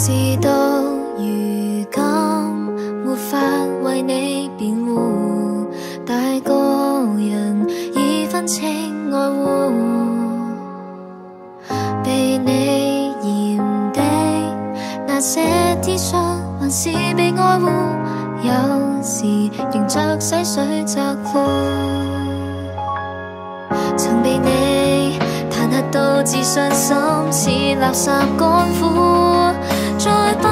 事到如今，沒法為你辯護，大個人已分清愛護，被你嫌的那些 T 恤，還是被愛護，有時仍着洗水責罵，曾被你彈劾到自信心似垃圾乾枯，再不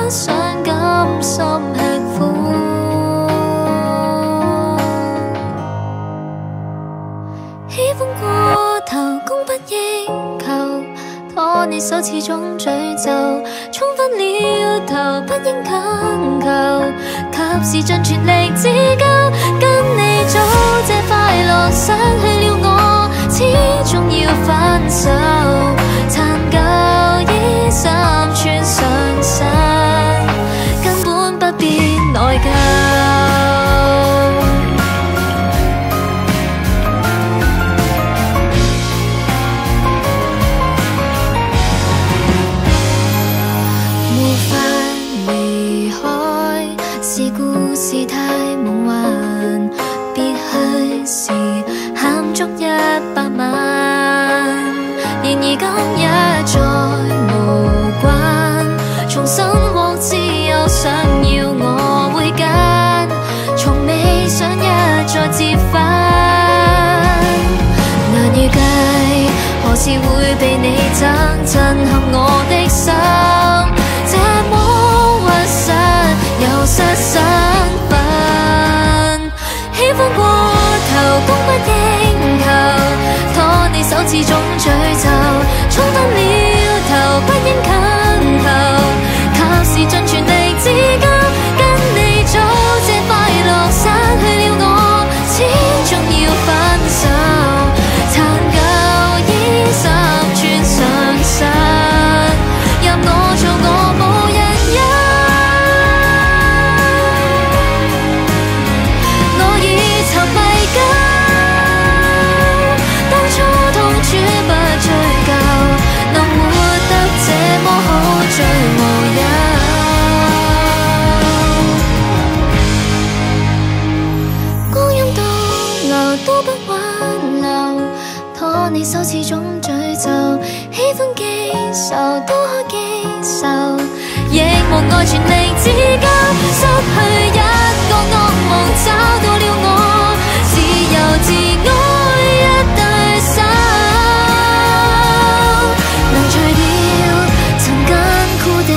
想甘心吃苦，喜歡過頭供不應求，拖你手始終詛咒，衝昏了頭不應強求，及時盡全力自救，跟你早這快樂失去了我，始終要分手，殘舊衣衫穿上身，根本不必內疚。沒法離開，是故事太夢幻，別去時喊足100萬，然而今日再無關，重新獲自由，想要我會揀，從未想一再接返，難預計何時會被你震撼我的心，這麼屈膝又失身份，喜歡過頭供不應求，拖你手始終詛咒，衝昏了頭不應強求，及時盡全力自救，跟你早這快樂失去了我，始終要分手，殘舊衣衫穿上身，任我做我無人憂，我已沉迷夠，當初痛楚不追究，能活得這麼好最無憂，光陰倒流都不挽留，拖你手始終詛咒，喜歡記仇都可記仇，亦無礙全力自救，失去一個噩夢找到了我，自由自愛一對手，能除掉曾艱苦的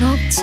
惡習。